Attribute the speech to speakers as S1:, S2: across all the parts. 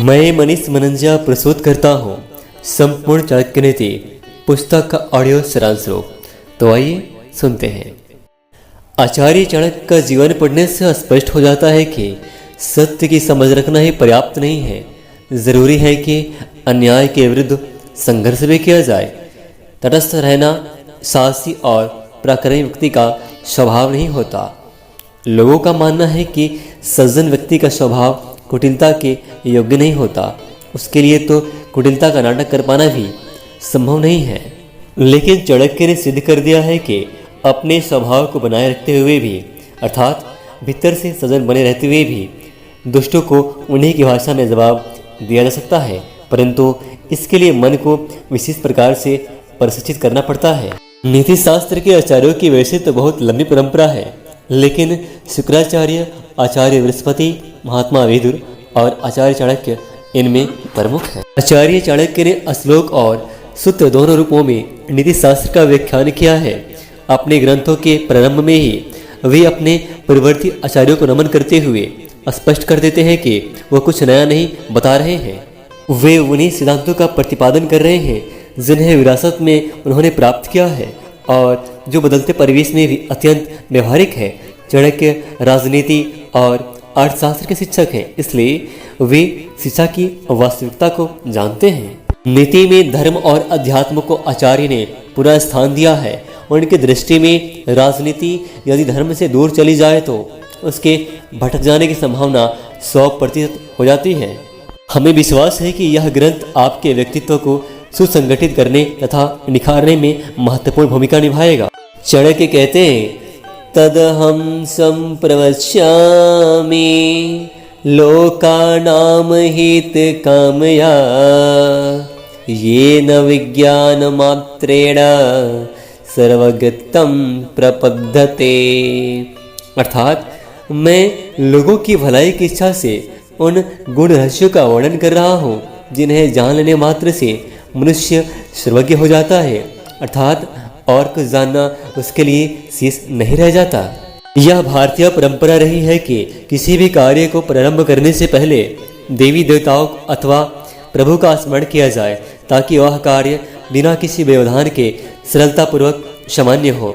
S1: मैं मनीष मनंजा प्रस्तुत करता हूँ संपूर्ण चाणक्य नीति पुस्तक का ऑडियो सारांश रूप। तो आइए सुनते हैं। आचार्य चाणक्य का जीवन पढ़ने से स्पष्ट हो जाता है कि सत्य की समझ रखना ही पर्याप्त नहीं है, जरूरी है कि अन्याय के विरुद्ध संघर्ष भी किया जाए। तटस्थ रहना साहसी और पराक्रमी व्यक्ति का स्वभाव नहीं होता। लोगों का मानना है कि सज्जन व्यक्ति का स्वभाव कुटिलता के योग्य नहीं होता, उसके लिए तो कुटिलता का नाटक कर पाना भी संभव नहीं है। लेकिन चाणक्य ने सिद्ध कर दिया है कि अपने स्वभाव को बनाए रखते हुए भी, अर्थात भीतर से सज्जन बने रहते हुए भी, दुष्टों को उन्हीं की भाषा में जवाब दिया जा सकता है, परंतु इसके लिए मन को विशेष प्रकार से प्रशिक्षित करना पड़ता है। नीति शास्त्र के आचार्यों की वैसे तो बहुत लंबी परंपरा है, लेकिन शुक्राचार्य, आचार्य बृहस्पति, महात्मा विदुर और आचार्य चाणक्य इनमें प्रमुख हैं। आचार्य चाणक्य ने श्लोक और सूत्र दोनों रूपों में नीति शास्त्र का व्याख्यान किया है। अपने ग्रंथों के प्रारंभ में ही वे अपने पूर्ववर्ती आचार्यों को नमन करते हुए स्पष्ट कर देते हैं कि वह कुछ नया नहीं बता रहे हैं। वे उन्हीं सिद्धांतों का प्रतिपादन कर रहे हैं जिन्हें विरासत में उन्होंने प्राप्त किया है और जो बदलते परिवेश में भी अत्यंत व्यवहारिक है। चाणक्य राजनीति और अर्थशास्त्र के शिक्षक हैं, इसलिए वे शिक्षा की वास्तविकता को जानते हैं। नीति में धर्म और अध्यात्म को आचार्य ने पूरा स्थान दिया है। उनकी दृष्टि में राजनीति यदि धर्म से दूर चली जाए तो उसके भटक जाने की संभावना 100% हो जाती है। हमें विश्वास है कि यह ग्रंथ आपके व्यक्तित्व को सुसंगठित करने तथा निखारने में महत्वपूर्ण भूमिका निभाएगा। चाणक्य कहते हैं, तदहं संप्रवक्ष्यामि लोकानां हितकामया येन विज्ञानमात्रेण सर्वगतं प्रपद्यते। अर्थात मैं लोगों की भलाई की इच्छा से उन गुण रहस्यों का वर्णन कर रहा हूँ जिन्हें जान लेने मात्र से मनुष्य सर्वज्ञ हो जाता है, अर्थात और कुछ जानना उसके लिए शेष नहीं रह जाता। यह भारतीय परंपरा रही है कि किसी भी कार्य को प्रारंभ करने से पहले देवी देवताओं अथवा प्रभु का स्मरण किया जाए ताकि वह कार्य बिना किसी व्यवधान के सरलतापूर्वक सामान्य हो।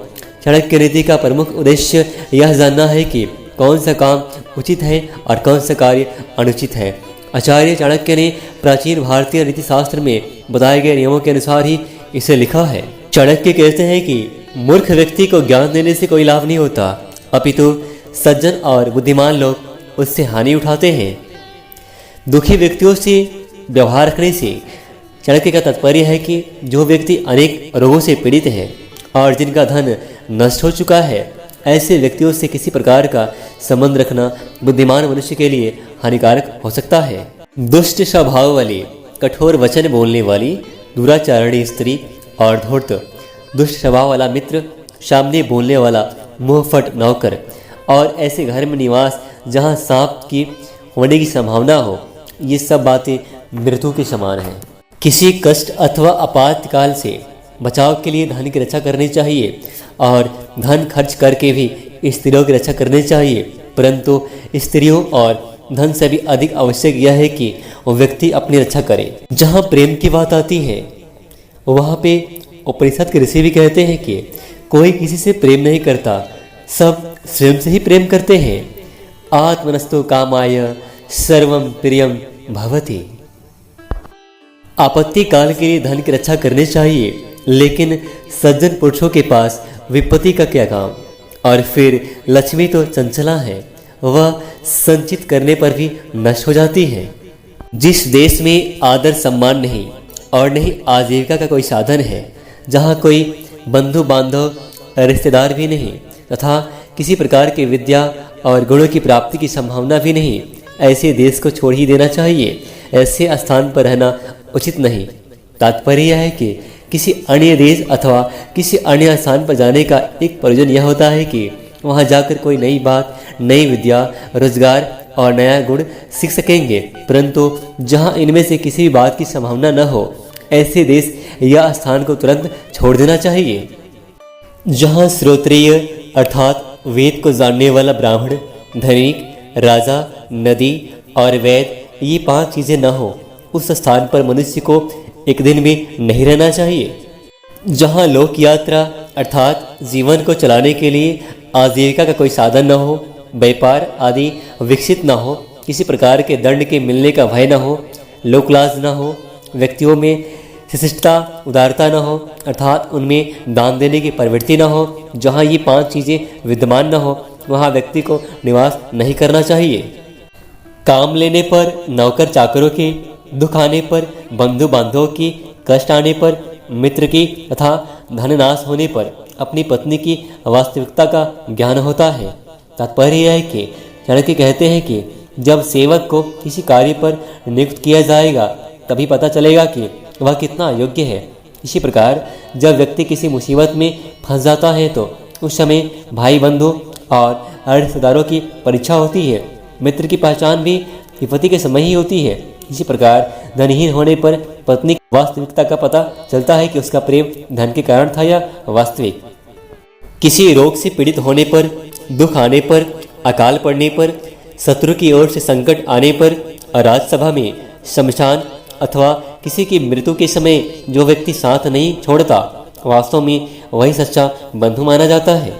S1: चाणक्य नीति का प्रमुख उद्देश्य यह जानना है कि कौन सा काम उचित है और कौन सा कार्य अनुचित है। आचार्य चाणक्य ने प्राचीन भारतीय नीति शास्त्र में बताए गए नियमों के अनुसार ही इसे लिखा है। चाणक्य कहते हैं कि मूर्ख व्यक्ति को ज्ञान देने से कोई लाभ नहीं होता, अपितु सज्जन और बुद्धिमान लोग उससे हानि उठाते हैं। दुखी व्यक्तियों से व्यवहार रखने से चाणक्य का तात्पर्य है कि जो व्यक्ति अनेक रोगों से पीड़ित है और जिनका धन नष्ट हो चुका है, ऐसे व्यक्तियों से किसी प्रकार का संबंध रखना बुद्धिमान मनुष्य के लिए हानिकारक हो सकता है। दुष्ट स्वभाव वाली, कठोर वचन बोलने वाली, दुराचारणी स्त्री और धूर्त, दुष्ट स्वभाव वाला मित्र, सामने बोलने वाला मुंहफट नौकर और ऐसे घर में निवास जहां सांप की होने की संभावना हो, ये सब बातें मृत्यु के समान हैं। किसी कष्ट अथवा आपातकाल से बचाव के लिए धन की रक्षा करनी चाहिए और धन खर्च करके भी स्त्रियों की रक्षा करनी चाहिए, परंतु स्त्रियों और धन से भी अधिक आवश्यक यह है कि वो व्यक्ति अपनी रक्षा करे। जहाँ प्रेम की बात आती है वहाँ पे उपनिषद के ऋषि भी कहते हैं कि कोई किसी से प्रेम नहीं करता, सब स्वयं से ही प्रेम करते हैं। आत्मनस्तु कामाय सर्वं प्रियम भवति। आपत्ति काल के लिए धन की रक्षा करनी चाहिए, लेकिन सज्जन पुरुषों के पास विपत्ति का क्या काम। और फिर लक्ष्मी तो चंचला है, वह संचित करने पर भी नष्ट हो जाती है। जिस देश में आदर सम्मान नहीं और नहीं आजीविका का कोई साधन है, जहाँ कोई बंधु बांधव रिश्तेदार भी नहीं तथा किसी प्रकार की विद्या और गुणों की प्राप्ति की संभावना भी नहीं, ऐसे देश को छोड़ ही देना चाहिए। ऐसे स्थान पर रहना उचित नहीं। तात्पर्य यह है कि किसी अन्य देश अथवा किसी अन्य स्थान पर जाने का एक प्रयोजन यह होता है कि वहाँ जाकर कोई नई बात, नई विद्या, रोजगार और नया गुण सीख सकेंगे, परंतु जहाँ इनमें से किसी भी बात की संभावना न हो, ऐसे देश या स्थान को तुरंत छोड़ देना चाहिए। जहाँ श्रोत्रिय अर्थात वेद को जानने वाला ब्राह्मण, धनिक, राजा, नदी और वैद ये 5 चीज़ें न हो, उस स्थान पर मनुष्य को एक दिन भी नहीं रहना चाहिए। जहाँ लोक यात्रा अर्थात जीवन को चलाने के लिए आजीविका का कोई साधन न हो, व्यापार आदि विकसित न हो, किसी प्रकार के दंड के मिलने का भय न हो, लोकलाज न हो, व्यक्तियों में शिष्टता उदारता न हो अर्थात उनमें दान देने की प्रवृत्ति न हो, जहाँ ये 5 चीज़ें विद्यमान न हो वहाँ व्यक्ति को निवास नहीं करना चाहिए। काम लेने पर नौकर चाकरों के, दुख आने पर बंधु बांधवों की, कष्ट आने पर मित्र की तथा धन नाश होने पर अपनी पत्नी की वास्तविकता का ज्ञान होता है। तात्पर्य यह है कि चाणक्य कहते हैं कि जब सेवक को किसी कार्य पर नियुक्त किया जाएगा तभी पता चलेगा कि वह कितना योग्य है। इसी प्रकार जब व्यक्ति किसी मुसीबत में फंस जाता है तो उस समय भाई बंधु और रिश्तेदारों की परीक्षा होती है। मित्र की पहचान भी विपत्ति के समय ही होती है। इसी प्रकार धनहीन होने पर पत्नी की वास्तविकता का पता चलता है कि उसका प्रेम धन के कारण था या वास्तविक। किसी रोग से पीड़ित होने पर, दुख आने पर, अकाल पड़ने पर, शत्रु की ओर से संकट आने पर, राजसभा में, शमशान अथवा किसी की मृत्यु के समय जो व्यक्ति साथ नहीं छोड़ता, वास्तव में वही सच्चा बंधु माना जाता है।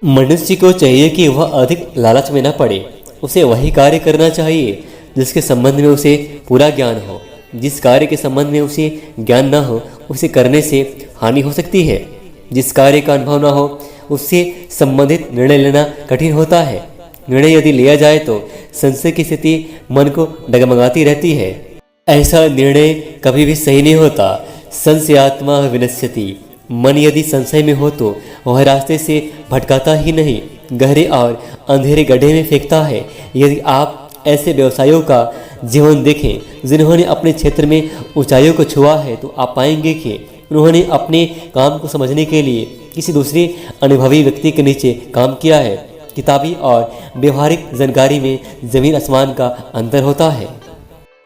S1: मनुष्य को चाहिए कि वह अधिक लालच में न पड़े। उसे वही कार्य करना चाहिए जिसके संबंध में उसे पूरा ज्ञान हो। जिस कार्य के संबंध में उसे ज्ञान न हो उसे करने से हानि हो सकती है। जिस कार्य का अनुभव न हो उससे संबंधित निर्णय लेना कठिन होता है। निर्णय यदि लिया जाए तो संशय की स्थिति मन को डगमगाती रहती है। ऐसा निर्णय कभी भी सही नहीं होता। संशयात्मा विनश्यति। मन यदि संशय में हो तो वह रास्ते से भटकाता ही नहीं, गहरे और अंधेरे गड्ढे में फेंकता है। यदि आप ऐसे व्यवसायियों का जीवन देखें जिन्होंने अपने क्षेत्र में ऊंचाइयों को छुआ है तो आप पाएंगे कि उन्होंने अपने काम को समझने के लिए किसी दूसरे अनुभवी व्यक्ति के नीचे काम किया है। किताबी और व्यवहारिक जानकारी में जमीन आसमान का अंतर होता है।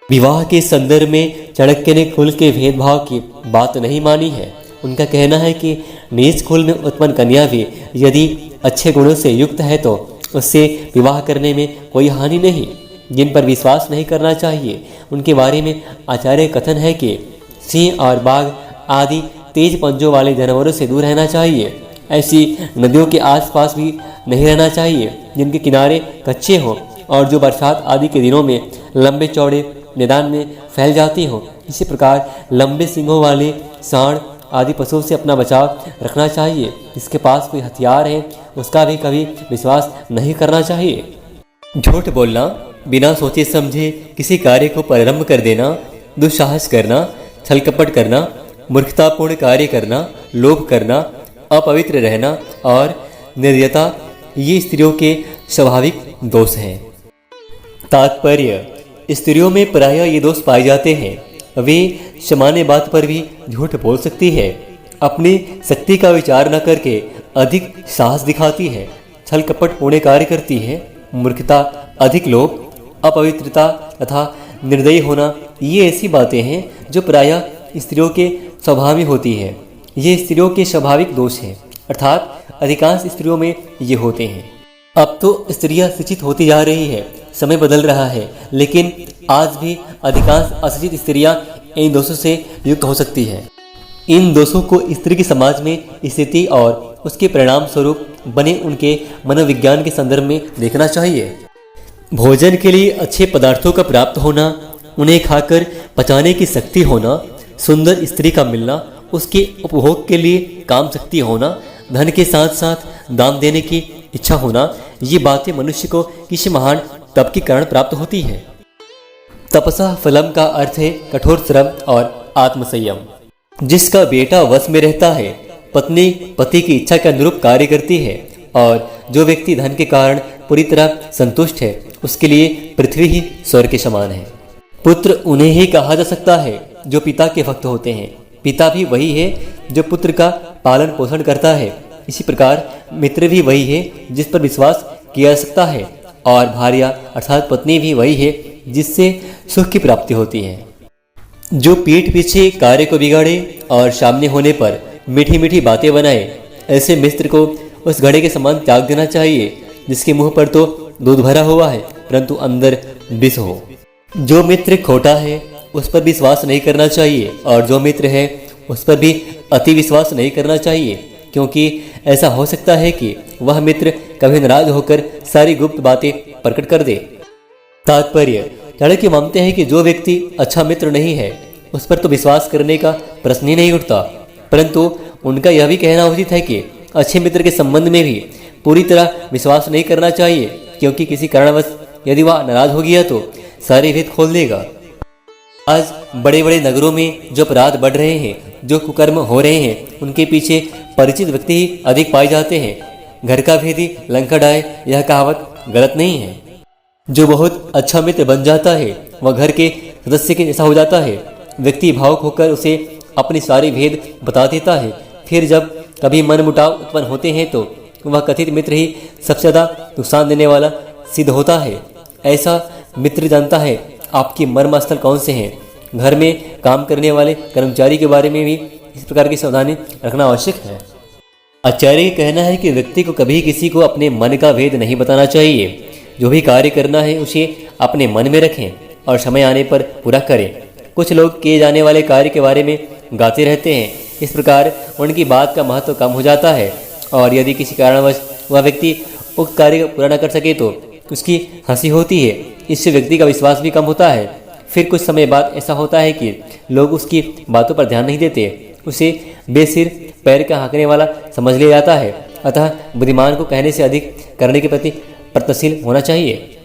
S1: विवाह के संदर्भ में चाणक्य ने कुल के भेदभाव की बात नहीं मानी है। उनका कहना है कि नीच कुल में उत्पन्न कन्या भी यदि अच्छे गुणों से युक्त है तो उससे विवाह करने में कोई हानि नहीं। जिन पर विश्वास नहीं करना चाहिए उनके बारे में आचार्य कथन है कि सिंह और बाघ आदि तेज पंजों वाले जानवरों से दूर रहना चाहिए। ऐसी नदियों के आसपास भी नहीं रहना चाहिए जिनके किनारे कच्चे हों और जो बरसात आदि के दिनों में लंबे चौड़े मैदान में फैल जाती हों। इसी प्रकार लंबे सींगों वाले सांड आदि पशुओं से अपना बचाव रखना चाहिए। जिसके पास कोई हथियार है उसका भी कभी विश्वास नहीं करना चाहिए। झूठ बोलना, बिना सोचे समझे किसी कार्य को प्रारंभ कर देना, दुस्साहस करना, छल कपट करना, मूर्खतापूर्ण कार्य करना, लोभ करना, अपवित्र रहना और निर्दयता ये स्त्रियों के स्वाभाविक दोष हैं। तात्पर्य, स्त्रियों में प्रायः ये दोष पाए जाते हैं। वे सामान्य बात पर भी झूठ बोल सकती है, अपनी शक्ति का विचार न करके अधिक साहस दिखाती है, छल कपट पूर्ण कार्य करती है, मूर्खता, अधिक लोभ, अपवित्रता तथा निर्दयी होना ये ऐसी बातें हैं जो प्रायः स्त्रियों के स्वभाव में होती है। ये स्त्रियों के स्वाभाविक दोष हैं, अर्थात अधिकांश स्त्रियों में ये होते हैं। अब तो स्त्रियां शिक्षित होती जा रही है, समय बदल रहा है, लेकिन आज भी अधिकांश अशिक्षित स्त्रियां इन दोषों से युक्त हो सकती है। इन दोषों को स्त्री की समाज में स्थिति और उसके परिणाम स्वरूप बने उनके मनोविज्ञान के संदर्भ में देखना चाहिए। भोजन के लिए अच्छे पदार्थों का प्राप्त होना, उन्हें खाकर पचाने की शक्ति होना, सुंदर स्त्री का मिलना, उसके उपभोग के लिए काम शक्ति होना, धन के साथ साथ दान देने की इच्छा होना, ये बातें मनुष्य को किसी महान तप के कारण प्राप्त होती है। तपसा फलम का अर्थ है कठोर श्रम और आत्मसंयम। जिसका बेटा वश में रहता है, पत्नी पति की इच्छा के अनुरूप कार्य करती है और जो व्यक्ति धन के कारण पूरी तरह संतुष्ट है उसके लिए पृथ्वी ही स्वर्ग के समान है। पुत्र उन्हें ही कहा जा सकता है जो पिता के भक्त होते हैं। पिता भी वही है जो पुत्र का पालन पोषण करता है। इसी प्रकार मित्र भी वही है जिस पर विश्वास किया जा सकता है और भार्या अर्थात पत्नी भी वही है जिससे सुख की प्राप्ति होती है। जो पीठ पीछे कार्य को बिगाड़े और सामने होने पर मीठी मीठी बातें बनाए, ऐसे मित्र को उस घड़े के समान त्याग देना चाहिए जिसके मुंह पर तो दूध भरा हुआ है परंतु अंदर विष हो। जो मित्र खोटा है उस पर विश्वास नहीं करना चाहिए और जो मित्र है उस पर भी अति विश्वास नहीं करना चाहिए, क्योंकि ऐसा हो सकता है कि वह मित्र कभी नाराज होकर सारी गुप्त बातें प्रकट कर दे। तात्पर्य: चाणक्य मानते हैं कि जो व्यक्ति अच्छा मित्र नहीं है उस पर तो विश्वास करने का प्रश्न ही नहीं उठता, परंतु उनका यह भी कहना उचित है कि अच्छे मित्र के संबंध में भी पूरी तरह विश्वास नहीं करना चाहिए, क्योंकि किसी कारणवश यदि वह नाराज हो गया तो सारे भेद खोल देगा। आज बड़े बड़े नगरों में जो अपराध बढ़ रहे हैं, जो कुकर्म हो रहे हैं, उनके पीछे परिचित व्यक्ति ही अधिक पाए जाते हैं। घर का भेदी लंका डाहे, यह कहावत गलत नहीं है। जो बहुत अच्छा मित्र बन जाता है वह घर के सदस्य के जैसा हो जाता है। व्यक्ति भावुक होकर उसे अपने सारे भेद बता देता है। फिर जब कभी मन मुटाव उत्पन्न होते हैं तो वह कथित मित्र ही सबसे ज़्यादा नुकसान देने वाला सिद्ध होता है। ऐसा मित्र जानता है आपकी मर्म स्थल कौन से हैं। घर में काम करने वाले कर्मचारी के बारे में भी इस प्रकार की सावधानी रखना आवश्यक है। आचार्य का कहना है कि व्यक्ति को कभी किसी को अपने मन का भेद नहीं बताना चाहिए। जो भी कार्य करना है उसे अपने मन में रखें और समय आने पर पूरा करें। कुछ लोग किए जाने वाले कार्य के बारे में गाते रहते हैं, इस प्रकार उनकी बात का महत्व कम हो जाता है और यदि किसी कारणवश वह व्यक्ति उक्त कार्य को पूरा न कर सके तो उसकी हंसी होती है। इससे व्यक्ति का विश्वास भी कम होता है। फिर कुछ समय बाद ऐसा होता है कि लोग उसकी बातों पर ध्यान नहीं देते, उसे बेसिर पैर का हाँकने वाला समझ लिया जाता है। अतः बुद्धिमान को कहने से अधिक करने के प्रति प्रयत्नशील होना चाहिए।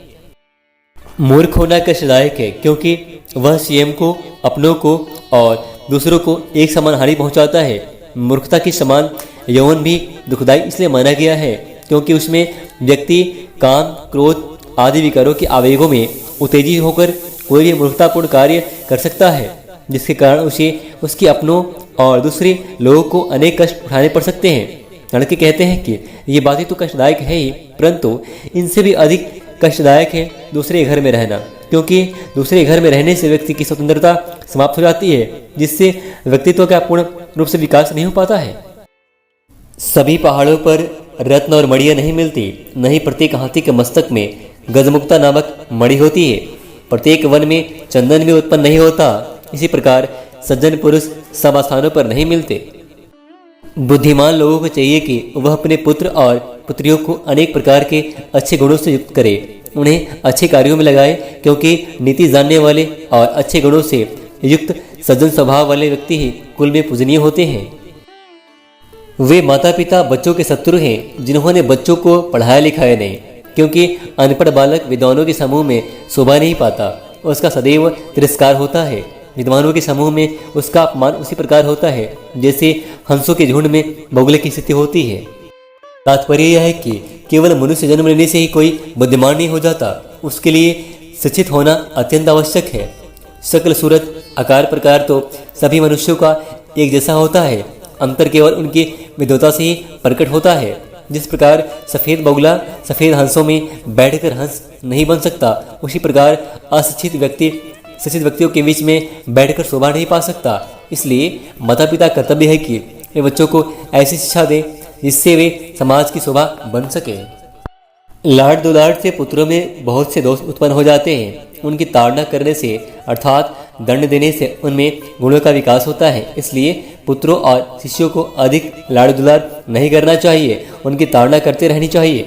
S1: मूर्ख होना कष्टदायक है, क्योंकि वह स्वयं को, अपनों को और दूसरों को एक समान हानि पहुंचाता है। मूर्खता के समान यौवन भी दुखदायी इसलिए माना गया है क्योंकि उसमें व्यक्ति काम, क्रोध आदि विकारों के आवेगों में उत्तेजित होकर कोई भी मूर्खतापूर्ण कार्य कर सकता है, जिसके कारण उसे, उसके अपनों और दूसरे लोगों को अनेक कष्ट उठाने पड़ सकते हैं। चाणक्य कहते हैं कि ये बातें तो कष्टदायक है ही, परंतु इनसे भी अधिक कष्टदायक है दूसरे घर में रहना, क्योंकि दूसरे घर में रहने से व्यक्ति की स्वतंत्रता समाप्त हो जाती है, जिससे व्यक्तित्व का पूर्ण रूप से विकास नहीं हो पाता है। सभी पहाड़ों पर रत्न और मणियां नहीं मिलती, नहीं प्रत्येक हाथी के मस्तक में गजमुक्ता नामक मणि होती है, प्रत्येक वन में चंदन भी उत्पन्न नहीं होता। इसी प्रकार सज्जन पुरुष सब स्थानों पर नहीं मिलते। बुद्धिमान लोगों को चाहिए कि वह अपने पुत्र और पुत्रियों को अनेक प्रकार के अच्छे गुणों से युक्त करे, उन्हें अच्छे कार्यों में लगाए, क्योंकि नीति जानने वाले और अच्छे गुणों से युक्त सज्जन स्वभाव वाले व्यक्ति ही कुल में पूजनीय होते हैं। वे माता पिता बच्चों के शत्रु हैं जिन्होंने बच्चों को पढ़ाया लिखाया नहीं, क्योंकि अनपढ़ बालक विद्वानों के समूह में शोभा नहीं पाता, उसका सदैव तिरस्कार होता है। विद्वानों के समूह में उसका अपमान उसी प्रकार होता है जैसे हंसों के झुंड में बगुले की स्थिति होती है। तात्पर्य यह है कि केवल मनुष्य जन्म लेने से ही कोई बुद्धिमान नहीं हो जाता, उसके लिए शिक्षित होना अत्यंत आवश्यक है। शक्ल, सूरत, आकार, प्रकार तो सभी मनुष्यों का एक जैसा होता है, अंतर केवल उनकी विद्वता से ही प्रकट होता है। जिस प्रकार सफ़ेद बगुला सफ़ेद हंसों में बैठकर हंस नहीं बन सकता, उसी प्रकार अशिक्षित व्यक्ति शिक्षित व्यक्तियों के बीच में बैठकर शोभा नहीं पा सकता। इसलिए माता पिता कर्तव्य है कि वे बच्चों को ऐसी शिक्षा दें जिससे वे समाज की शोभा बन सके। लाड दुलार से पुत्रों में बहुत से दोष उत्पन्न हो जाते हैं। उनकी ताड़ना करने से अर्थात दंड देने से उनमें गुणों का विकास होता है। इसलिए पुत्रों और शिष्यों को अधिक लाड़ दुलार नहीं करना चाहिए, उनकी ताड़ना करते रहनी चाहिए।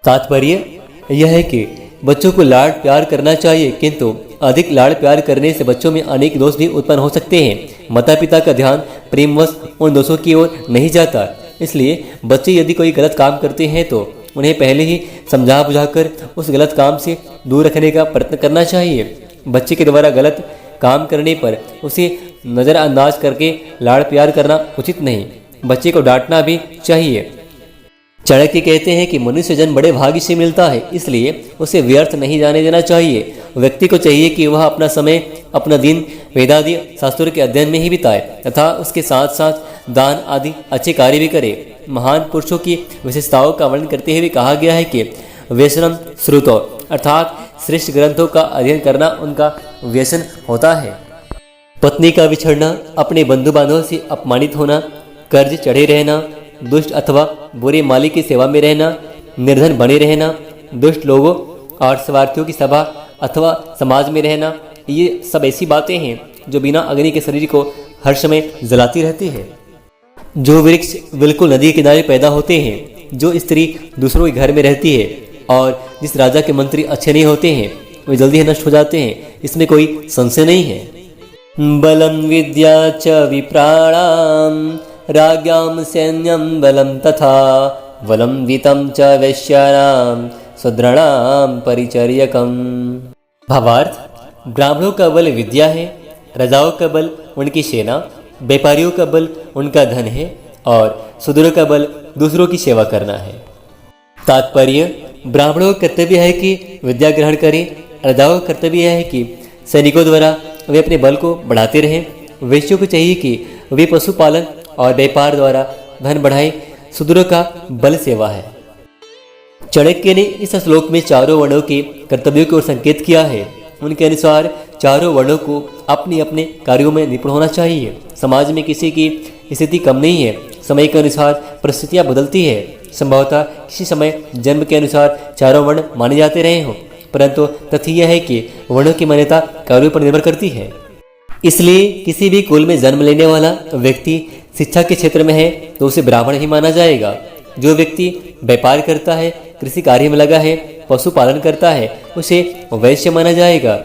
S1: तात्पर्य यह है कि बच्चों को लाड़ प्यार करना चाहिए, किंतु अधिक लाड़ प्यार करने से बच्चों में अनेक दोष भी उत्पन्न हो सकते हैं। माता पिता का ध्यान प्रेमवश उन दोषों की ओर नहीं जाता, इसलिए बच्चे यदि कोई गलत काम करते हैं तो उन्हें पहले ही समझा बुझाकर उस गलत काम से दूर रखने का प्रयत्न करना चाहिए। बच्चे के द्वारा गलत काम करने पर उसे नज़रअंदाज करके लाड़ प्यार करना उचित नहीं, बच्चे को डांटना भी चाहिए। चाणक्य कहते हैं कि मनुष्य जन्म बड़े भाग्य से मिलता है, इसलिए उसे व्यर्थ नहीं जाने देना चाहिए। व्यक्ति को चाहिए कि वह अपना समय, अपना दिन वेदादि शास्त्रों के अध्ययन में ही बिताए तथा उसके साथ साथ दान आदि अच्छे कार्य भी करे। महान पुरुषों की विशेषताओं का वर्णन करते हुए कहा गया है कि व्यसनम श्रुतो अर्थात श्रेष्ठ ग्रंथों का अध्ययन करना उनका व्यसन होता है। पत्नी का बिछड़ना, अपने बंधु बांधवों से अपमानित होना, कर्ज चढ़े रहना, दुष्ट अथवा बुरे मालिक की सेवा में रहना, निर्धन बने रहना, दुष्ट लोगों और स्वार्थियों की सभा अथवा समाज में रहना, ये सब ऐसी बातें हैं जो बिना अग्नि के शरीर को हर समय जलाती रहती है। जो वृक्ष बिल्कुल नदी के किनारे पैदा होते हैं, जो स्त्री दूसरों के घर में रहती है और जिस राजा के मंत्री अच्छे नहीं होते हैं, वे जल्दी नष्ट हो जाते हैं, इसमें कोई संशय नहीं है। बलम विद्या च विप्राणाम राज्ञाम सैन्यम बलम तथा बलम वितम च वैश्यानाम शूद्राणाम परिचर्यकम। भावार्थ, ब्राह्मणों का बल विद्या है, राजाओं का बल उनकी सेना, व्यापारियों का बल उनका धन है और शूद्रों का बल दूसरों की सेवा करना है। तात्पर्य, ब्राह्मणों का कर्तव्य है कि विद्या ग्रहण करें, राजाओं का कर्तव्य है कि सैनिकों द्वारा वे अपने बल को बढ़ाते रहें, वैश्यों को चाहिए कि वे पशुपालन और व्यापार द्वारा धन बढ़ाएं, शूद्रों का बल सेवा है। चाणक्य ने इस श्लोक में चारों वर्णों के कर्तव्यों की ओर संकेत किया है। उनके अनुसार चारों वर्णों को अपने अपने कार्यों में निपुण होना चाहिए। समाज में किसी की स्थिति कम नहीं है, समय के अनुसार परिस्थितियां बदलती है। संभवतः किसी समय जन्म के अनुसार चारों वर्ण माने जाते रहे हों, परंतु तथ्य यह है कि वर्णों की मान्यता कार्यों पर निर्भर करती है। इसलिए किसी भी कुल में जन्म लेने वाला व्यक्ति शिक्षा के क्षेत्र में है तो उसे ब्राह्मण ही माना जाएगा। जो व्यक्ति व्यापार करता है, कृषि कार्य में लगा है, पशुपालन करता है, उसे वैश्य माना जाएगा।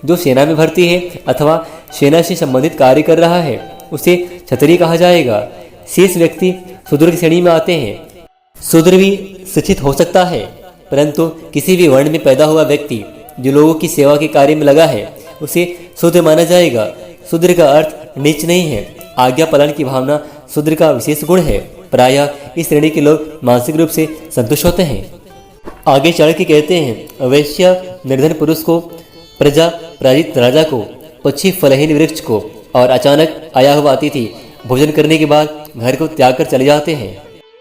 S1: जो सेना में भर्ती है अथवा सेना से संबंधित कार्य कर रहा है, उसे क्षत्रिय कहा जाएगा। शेष व्यक्ति शूद्र की श्रेणी में आते हैं। शूद्र भी शिक्षित हो सकता है, परंतु किसी भी वर्ण में पैदा हुआ व्यक्ति जो लोगों की सेवा के कार्य में लगा है, उसे शूद्र माना जाएगा। शूद्र का अर्थ नीच नहीं है। आज्ञा पालन की भावना शूद्र का विशेष गुण है। प्रायः इस श्रेणी के लोग मानसिक रूप से संतुष्ट होते हैं। आगे चाणक्य कहते हैं, वैश्य निर्धन पुरुष को, प्रजा पराजित राजा को, पक्षी फलहीन वृक्ष को और अचानक आया हुआ अतिथि भोजन करने के बाद घर को त्याग कर चले जाते हैं।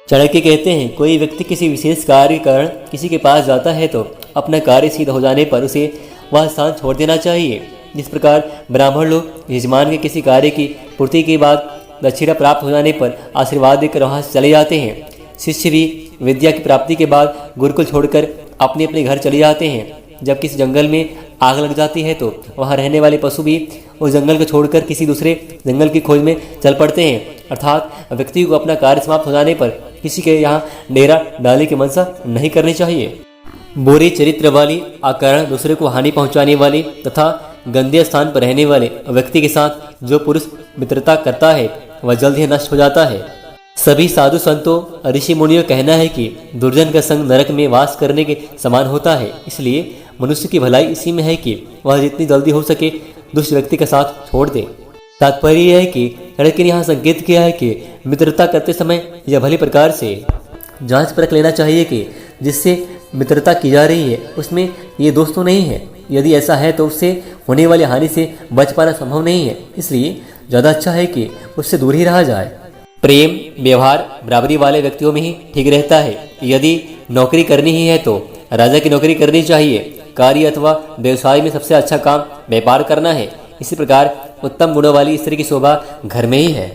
S1: चाणक्य कहते हैं, कोई व्यक्ति किसी विशेष कार्य के कारण किसी के पास जाता है तो अपना कार्य सिद्ध हो जाने पर उसे वह स्थान छोड़ देना चाहिए। जिस प्रकार ब्राह्मण लोग यजमान के किसी कार्य की पूर्ति के बाद दक्षिणा प्राप्त हो जाने पर आशीर्वाद देकर वहाँ से चले जाते हैं, शिष्य भी विद्या की प्राप्ति के बाद गुरुकुल छोड़कर अपने अपने घर चले जाते हैं। जब किसी जंगल में आग लग जाती है तो वहाँ रहने वाले पशु भी उस जंगल को छोड़कर किसी दूसरे जंगल की खोज में चल पड़ते हैं। अर्थात व्यक्ति को अपना कार्य समाप्त हो जाने पर किसी के यहाँ डेरा डालने की मंशा नहीं करनी चाहिए। बुरे चरित्र वाली, अकारण दूसरे को हानि पहुँचाने वाले तथा गंदे स्थान पर रहने वाले व्यक्ति के साथ जो पुरुष मित्रता करता है वह जल्द ही नष्ट हो जाता है। सभी साधु संतों, ऋषि मुनियों का कहना है कि दुर्जन का संग नरक में वास करने के समान होता है। इसलिए मनुष्य की भलाई इसी में है कि वह जितनी जल्दी हो सके दुष्ट व्यक्ति का साथ छोड़ दे। तात्पर्य यह है कि चाणक्य ने यहाँ संकेत किया है कि मित्रता करते समय यह भली प्रकार से जांच परख लेना चाहिए कि जिससे मित्रता की जा रही है उसमें ये दोष तो नहीं है। यदि ऐसा है तो उससे होने वाली हानि से बच पाना संभव नहीं है। इसलिए ज़्यादा अच्छा है कि उससे दूर ही रहा जाए। प्रेम व्यवहार बराबरी वाले व्यक्तियों में ही ठीक रहता है। यदि नौकरी करनी ही है तो राजा की नौकरी करनी चाहिए। कार्य अथवा व्यवसाय में सबसे अच्छा काम व्यापार करना है। इसी प्रकार उत्तम गुणों वाली स्त्री की शोभा घर में ही है।